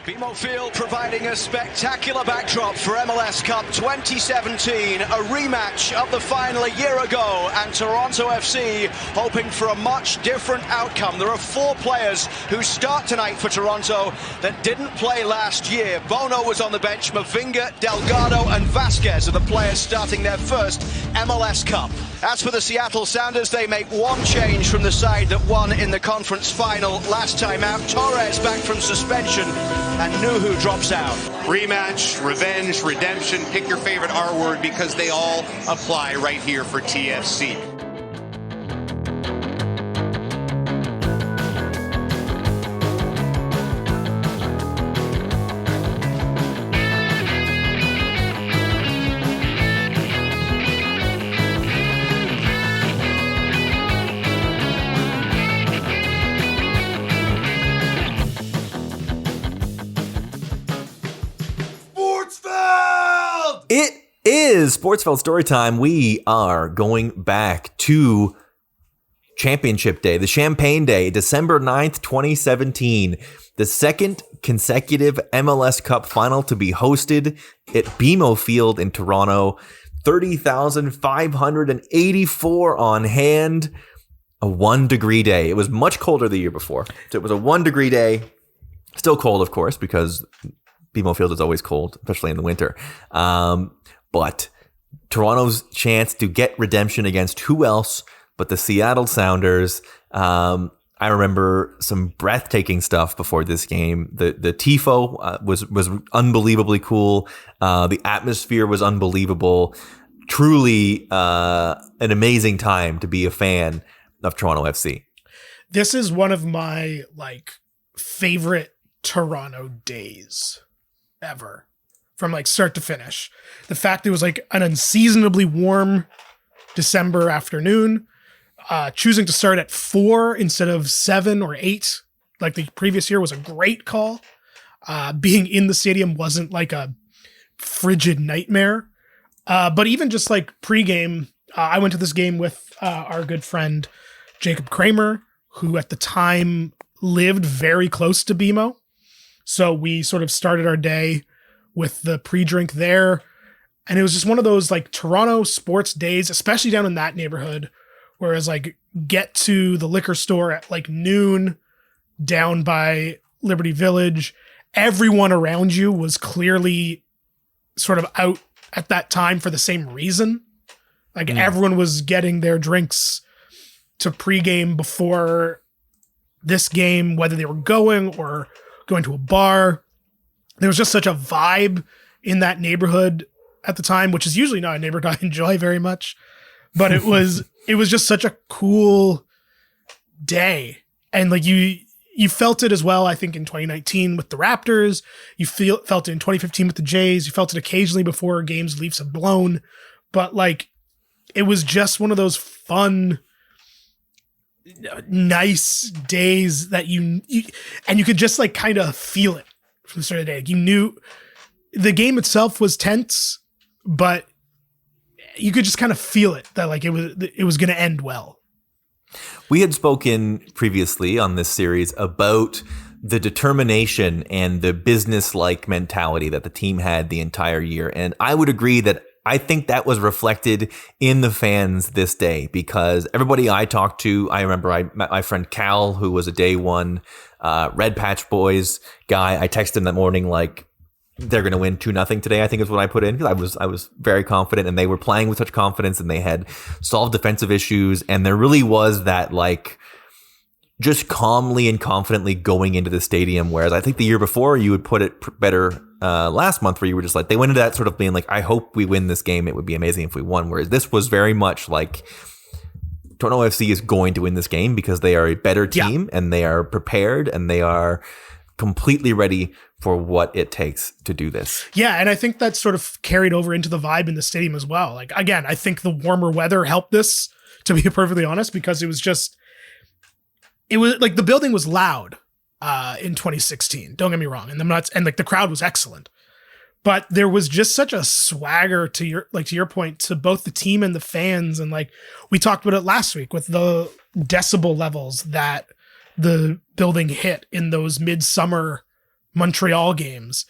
BMO Field providing a spectacular backdrop for MLS Cup 2017, a rematch of the final a year ago, and Toronto FC hoping for a much different outcome. There are 4 players who start tonight for Toronto that didn't play last year. Bono was on the bench, Mavinga, Delgado and Vasquez are the players starting their first MLS Cup. As for the Seattle Sounders, they make one change from the side that won in the conference final last time out. Torres back from suspension and Nuhu drops out. Rematch, revenge, redemption, pick your favorite R word because they all apply right here for TFC. It is Sportsfeld Storytime. We are going back to Championship Day, the Champagne Day, December 9th, 2017. The second consecutive MLS Cup Final to be hosted at BMO Field in Toronto. 30,584 on hand. A 1-degree day. It was much colder the year before. So it was a 1-degree day. Still cold, of course, because BMO Field is always cold, especially in the winter. But Toronto's chance to get redemption against who else but the Seattle Sounders. I remember some breathtaking stuff before this game. The tifo was unbelievably cool. The atmosphere was unbelievable. Truly an amazing time to be a fan of Toronto FC. This is one of my favorite Toronto days ever, from start to finish. The fact it was an unseasonably warm December afternoon, choosing to start at 4 instead of 7 or 8 like the previous year was a great call. Being in the stadium wasn't a frigid nightmare. But even just pregame, I went to this game with our good friend Jacob Kramer, who at the time lived very close to BMO. So we sort of started our day with the pre-drink there. And it was just one of those Toronto sports days, especially down in that neighborhood, whereas get to the liquor store at noon down by Liberty Village. Everyone around you was clearly sort of out at that time for the same reason. Everyone was getting their drinks to pregame before this game, whether they were going or going to a bar. There was just such a vibe in that neighborhood at the time, which is usually not a neighborhood I enjoy very much, but it was just such a cool day. And you felt it as well, I think, in 2019 with the Raptors. You felt it in 2015 with the Jays. You felt it occasionally before games Leafs have blown. But it was just one of those fun, nice days that you could just kind of feel it from the start of the day. You knew the game itself was tense, but you could just kind of feel it that it was going to end well. We had spoken previously on this series about the determination and the business-like mentality that the team had the entire year. And I would agree that I think that was reflected in the fans this day, because everybody I talked to, I remember I met my friend Cal, who was a day one Red Patch Boys guy. I texted him that morning they're going to win 2-0 today, I think is what I put in, because I was very confident, and they were playing with such confidence, and they had solved defensive issues, and there really was that just calmly and confidently going into the stadium. Whereas I think the year before you would put it better last month, where you were just they went into that sort of being I hope we win this game. It would be amazing if we won. Whereas this was very much Toronto FC is going to win this game because they are a better team, and they are prepared, and they are completely ready for what it takes to do this. Yeah, and I think that sort of carried over into the vibe in the stadium as well. Again, I think the warmer weather helped this, to be perfectly honest, because it was the building was loud in 2016. Don't get me wrong, and the crowd was excellent, but there was just such a swagger to your point, to both the team and the fans, and we talked about it last week with the decibel levels that the building hit in those midsummer Montreal games.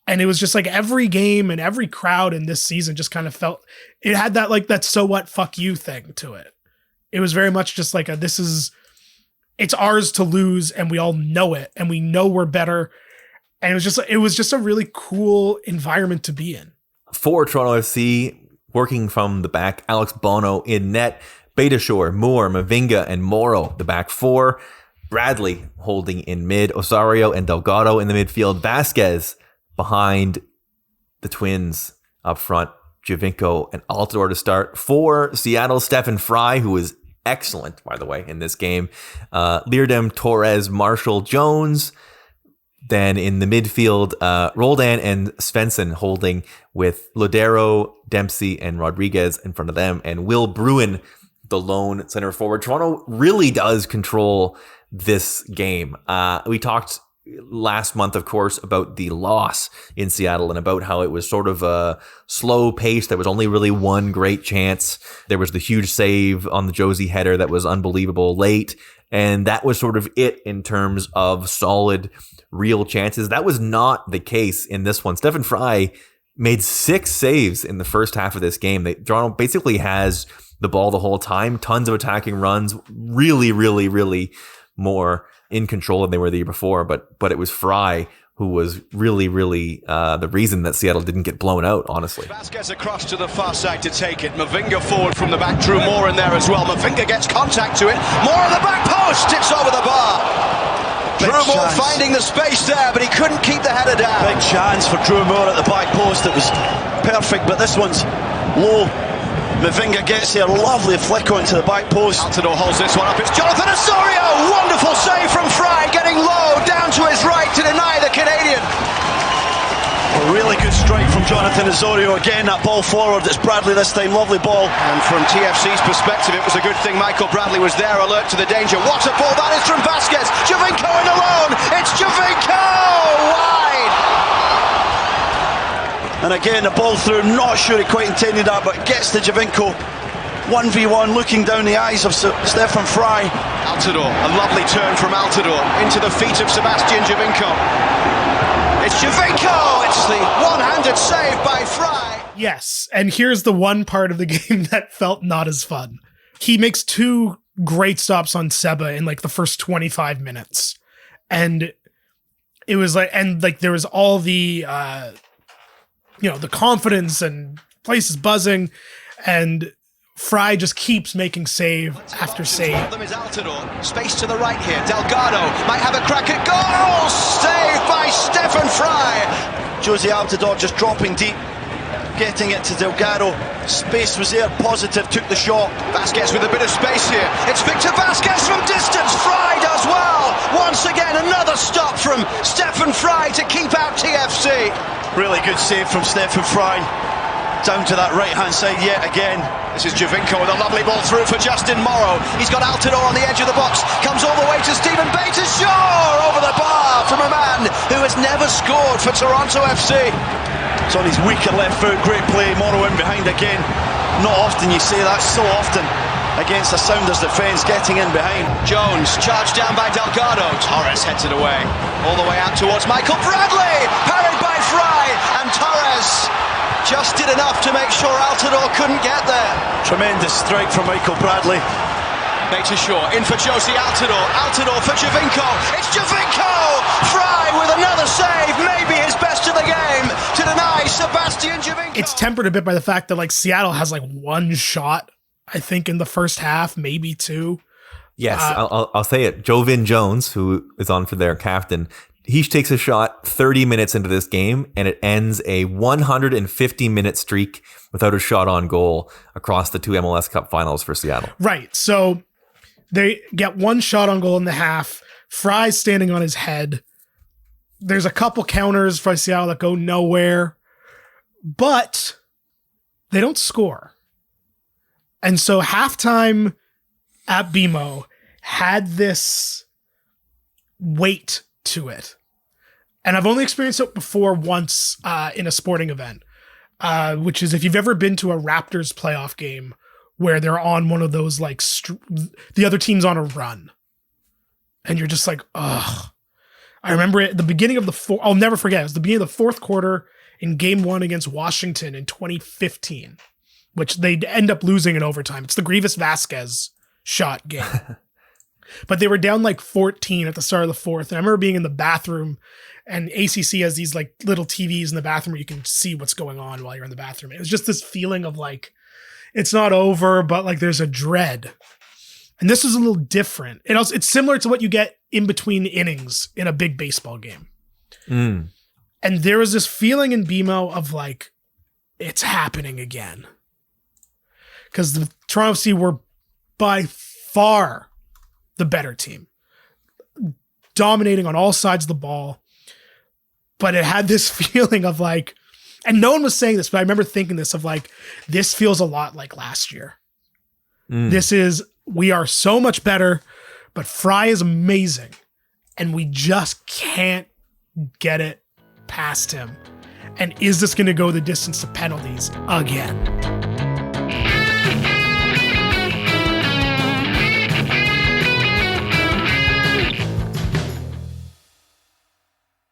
And it was just like every game and every crowd in this season just kind of felt, it had that like that so what fuck you thing to it. It was very much just like it's ours to lose and we all know it and we know we're better. And it was just a really cool environment to be in. For Toronto FC, working from the back, Alex Bono in net, Betashore, Moore, Mavinga, and Morrow, the back four. Bradley holding in mid, Osorio and Delgado in the midfield, Vasquez behind the Twins up front, Giovinco and Altidore to start. For Seattle, Stephen Fry, who was excellent, by the way, in this game. Leardam, Torres, Marshall, Jones. Then in the midfield, Roldan and Svensson holding with Lodero, Dempsey, and Rodriguez in front of them. And Will Bruin, the lone center forward. Toronto really does control this game. We talked last month, of course, about the loss in Seattle and about how it was sort of a slow pace. There was only really one great chance. There was the huge save on the Jozy header that was unbelievable late. And that was sort of it in terms of solid, real chances. That was not the case in this one. Stephen Fry made 6 saves in the first half of this game. Toronto basically has the ball the whole time. Tons of attacking runs. Really, really, really more in control than they were the year before, but it was Fry who was really, really the reason that Seattle didn't get blown out, honestly. Vasquez across to the far side to take it. Mavinga forward from the back. Drew Moore in there as well. Mavinga gets contact to it. Moore on the back post. It's over the bar. Drew Moore finding the space there, but he couldn't keep the header down. Big chance for Drew Moore at the back post. It was perfect, but this one's low. Mavinga gets there, lovely flick onto the back post. Altidore holds this one up, it's Jonathan Osorio! Wonderful save from Fry, getting low, down to his right to deny the Canadian. A really good strike from Jonathan Osorio. Again, that ball forward, it's Bradley this time, lovely ball. And from TFC's perspective, it was a good thing Michael Bradley was there, alert to the danger. What a ball that is from Vasquez! Giovinco in alone, it's Giovinco! Wide! And again, the ball through, not sure he quite intended that, but gets to Giovinco. 1v1, looking down the eyes of Stephen Fry. Altidore, a lovely turn from Altidore into the feet of Sebastian Giovinco. It's Giovinco! It's the one-handed save by Fry. Yes, and here's the one part of the game that felt not as fun. He makes 2 great stops on Seba in like the first 25 minutes. And it was like, there was all the, the confidence and place is buzzing, and Fry just keeps making save after save. Them is Altidore. Space to the right here. Delgado might have a crack at goal. Saved by Stephen Fry. Jozy Altidore just dropping deep, getting it to Delgado. Space was there, positive, took the shot. Vasquez with a bit of space here. It's Victor Vasquez from distance. Fry does well. Once again, another stop from Stephen Fry to keep out TFC. Really good save from Stephen Fry. Down to that right-hand side yet again. This is Giovinco with a lovely ball through for Justin Morrow. He's got Altidore on the edge of the box. Comes all the way to Stephen Betashore over the bar from a man who has never scored for Toronto FC. It's on his weaker left foot. Great play. Morrow in behind again. Not often you say that, so often against the Sounders defence, getting in behind. Jones charged down by Delgado. Torres heads it away. All the way out towards Michael Bradley. Parried by Fry. And Torres just did enough to make sure Altidore couldn't get there. Tremendous strike from Michael Bradley. Betashore in for Jozy Altidore. Altidore for Giovinco. It's Giovinco! Fry with another save, maybe his best of the game, to deny Sebastian Giovinco. It's tempered a bit by the fact that like Seattle has like 1 shot, I think, in the first half, maybe 2. Yes, I'll say it. Joevin Jones, who is on for their captain, he takes a shot 30 minutes into this game, and it ends a 150-minute streak without a shot on goal across the 2 MLS Cup Finals for Seattle. Right. So they get 1 shot on goal in the half. Fry's standing on his head. There's a couple counters for Seattle that go nowhere, but they don't score. And so halftime at BMO had this weight to it. And I've only experienced it before once in a sporting event, which is if you've ever been to a Raptors playoff game where they're on one of those, like, the other team's on a run. And you're just like, ugh. I remember it at the beginning of I'll never forget. It was the beginning of the fourth quarter in game 1 against Washington in 2015, which they'd end up losing in overtime. It's the Grievous Vasquez shot game. But they were down like 14 at the start of the fourth. And I remember being in the bathroom, and ACC has these like little TVs in the bathroom where you can see what's going on while you're in the bathroom. It was just this feeling of like, it's not over, but like there's a dread. And this is a little different. It's similar to what you get in between innings in a big baseball game. And there was this feeling in BMO of like, it's happening again. Because the Toronto FC were by far the better team, dominating on all sides of the ball. But it had this feeling of like, and no one was saying this, but I remember thinking this of like, this feels a lot like last year. We are so much better, but Fry is amazing. And we just can't get it past him. And is this going to go the distance to penalties again?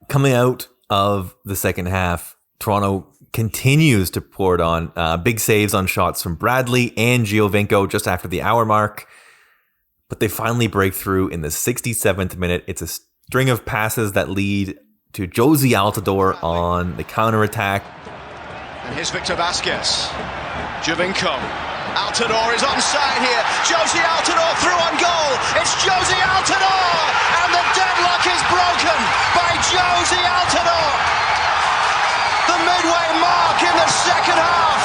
Coming out of the second half, Toronto continues to pour it on. Big saves on shots from Bradley and Giovinco just after the hour mark. But they finally break through in the 67th minute. It's a string of passes that lead to Jozy Altidore on the counterattack. And here's Victor Vasquez. Giovinco. Altidore is onside here. Jozy Altidore through on goal. It's Jozy Altidore! And the deadlock is broken by Jozy Altidore. The midway mark in the second half.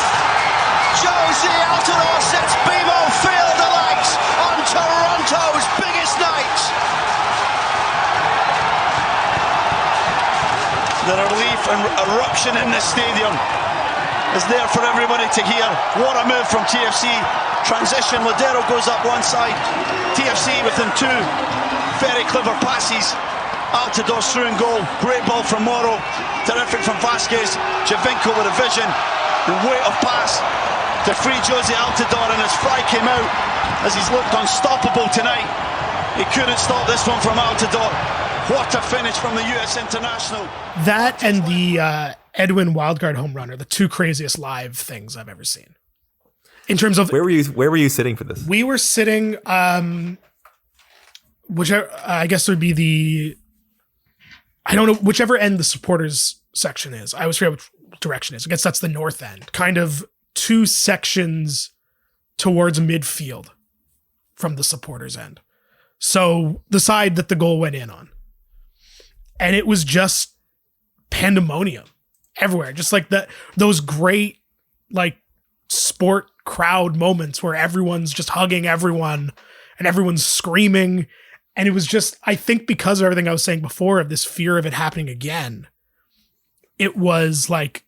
Jozy Altidore sets BMO Field alight on Toronto's biggest night. The relief and eruption in this stadium is there for everybody to hear. What a move from TFC. Transition, Ladero goes up one side. TFC within two very clever passes. Altidore through and goal. Great ball from Morrow. Terrific from Vasquez. Giovinco with a vision. The weight of pass to free Jozy Altidore, and as Fry came out, as he's looked unstoppable tonight, he couldn't stop this one from Altidore. What a finish from the US international. That and the Edwin wildcard home run are the two craziest live things I've ever seen. In terms of where were you sitting for this? We were sitting, whichever I guess would be I don't know, whichever end the supporters section is. I always forget which direction it is. I guess that's the north end. Kind of two sections towards midfield from the supporters end. So the side that the goal went in on. And it was just pandemonium everywhere. Just like those great like sport crowd moments where everyone's just hugging everyone and everyone's screaming. And it was just, I think because of everything I was saying before of this fear of it happening again, it was like,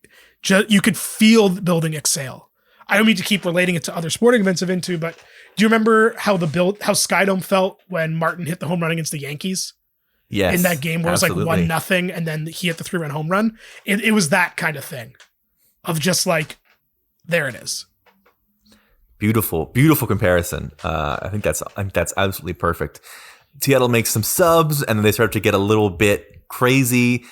you could feel the building exhale. I don't mean to keep relating it to other sporting events I've been to, but do you remember how Skydome felt when Martin hit the home run against the Yankees? Yes. In that game where absolutely. It was like 1-0 and then he hit the 3-run home run. It was that kind of thing of just like, there it is. Beautiful, beautiful comparison. I think that's absolutely perfect. Seattle makes some subs and then they start to get a little bit crazy.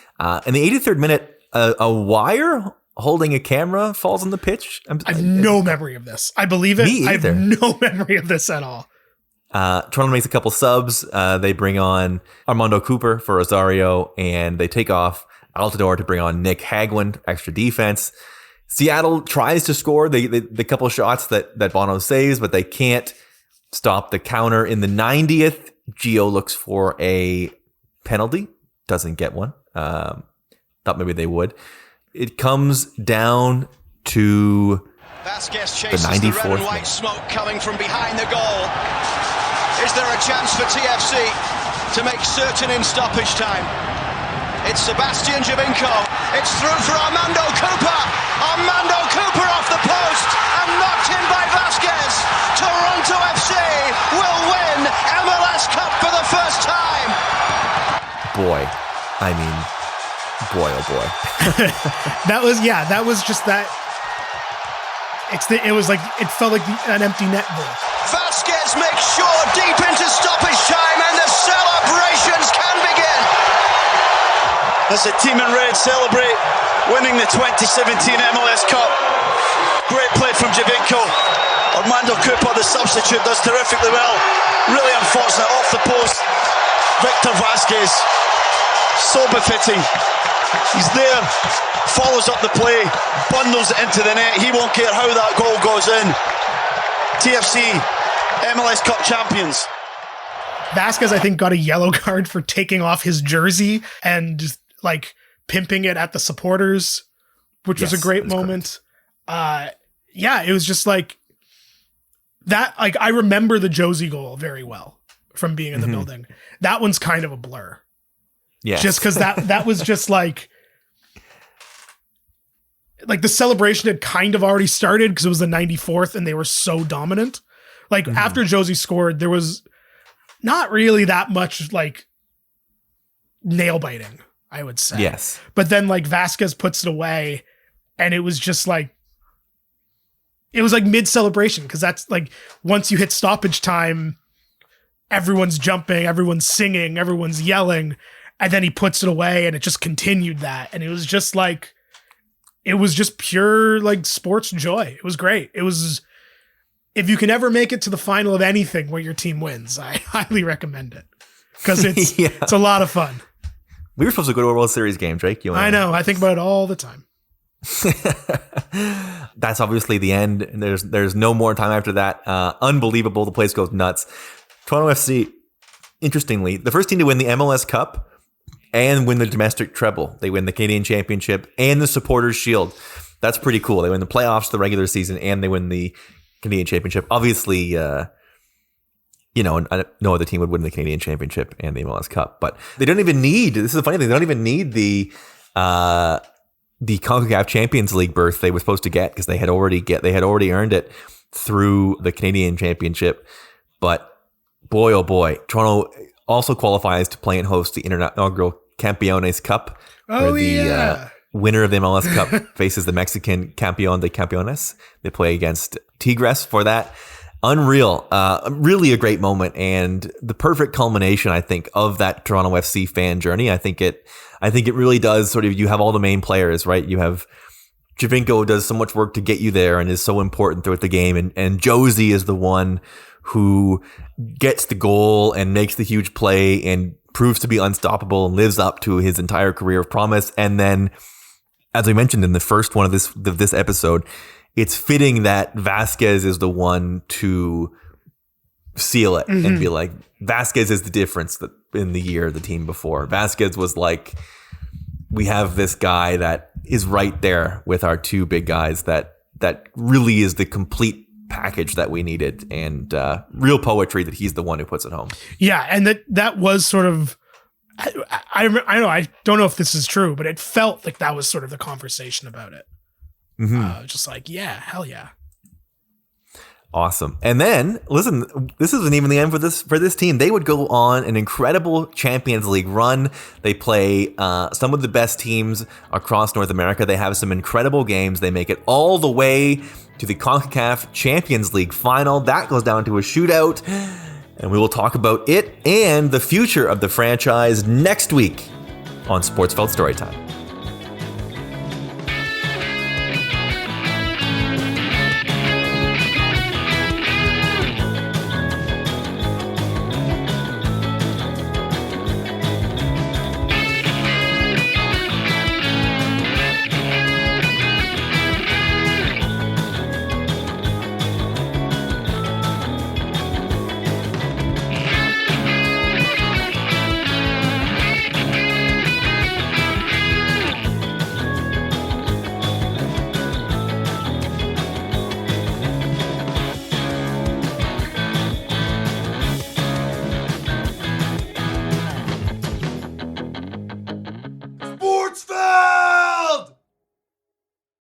In the 83rd minute, a wire holding a camera falls on the pitch. I have no memory of this. I believe it. Me either. I have no memory of this at all. Toronto makes a couple subs. They bring on Armando Cooper for Rosario, and they take off Altidore to bring on Nick Hagwin, extra defense. Seattle tries to score the couple shots that Bono saves, but they can't stop the counter. In the 90th, Gio looks for a penalty, doesn't get one. Thought maybe they would. It comes down to Vasquez the chases 94th the red and white smoke coming from behind the goal. Is there a chance for TFC to make certain in stoppage time? It's Sebastian Giovinco. It's through for Armando Cooper. Armando Cooper off the post and knocked in by Vasquez. Toronto FC will win MLS Cup for the first time. Boy, I mean, boy, oh boy. That was just that. It was like, it felt like an empty net goal. Vasquez makes sure deep into stoppage time and the celebrations can begin. as the team in red celebrate winning the 2017 MLS Cup. Great play from Javinko. Armando Cooper, the substitute, does terrifically well. Really unfortunate, off the post. Victor Vasquez, so befitting. He's there, follows up the play, bundles it into the net. He won't care how that goal goes in. TFC, MLS Cup champions. Vasquez, I think, got a yellow card for taking off his jersey and like pimping it at the supporters, which was a great moment. Yeah, it was just like that. Like, I remember the Jozy goal very well from being in the building. That one's kind of a blur. Yeah, just because that was just like the celebration had kind of already started because it was the 94th and they were so dominant. Like after Jozy scored, there was not really that much like nail biting, I would say. Yes. But then like Vasquez puts it away and it was just like, it was like mid celebration. Cause that's like, once you hit stoppage time, everyone's jumping, everyone's singing, everyone's yelling. And then he puts it away and it just continued that. And it was just like, it was just pure like sports joy. It was great. It was, if you can ever make it to the final of anything where your team wins, I highly recommend it because it's it's a lot of fun. We were supposed to go to a World Series game, Drake. I know. I think about it all the time. That's obviously the end. And there's no more time after that. Unbelievable. The place goes nuts. Toronto FC, interestingly, the first team to win the MLS Cup and win the domestic treble. They win the Canadian Championship and the Supporters Shield. That's pretty cool. They win the playoffs, the regular season, and they win the Canadian Championship. Obviously, no other team would win the Canadian Championship and the MLS Cup, but they don't even need, this is a funny thing, they don't even need the CONCACAF Champions League berth they were supposed to get because they had already earned it through the Canadian Championship. But boy, oh boy, Toronto also qualifies to play and host the inaugural Campeones Cup. Oh, yeah. Winner of the MLS Cup faces the Mexican Campeón de Campeones. They play against Tigres for that. Unreal. Really a great moment and the perfect culmination, I think, of that Toronto FC fan journey. I think it really does sort of, you have all the main players, right? You have Javinko does so much work to get you there and is so important throughout the game. And Jozy is the one who gets the goal and makes the huge play and proves to be unstoppable and lives up to his entire career of promise. And then, as I mentioned in the first one of this episode, it's fitting that Vasquez is the one to seal it and be like, Vasquez is the difference in the year, the team before. Vasquez was like, we have this guy that is right there with our two big guys that really is the complete package that we needed, and real poetry that he's the one who puts it home. Yeah, and that was sort of, I know, I don't know if this is true, but it felt like that was sort of the conversation about it. Just like, yeah, hell yeah. Awesome. And then, listen, this isn't even the end for this team. They would go on an incredible Champions League run. They play some of the best teams across North America. They have some incredible games. They make it all the way to the CONCACAF Champions League final. That goes down to a shootout. And we will talk about it and the future of the franchise next week on Sportsfeld Storytime.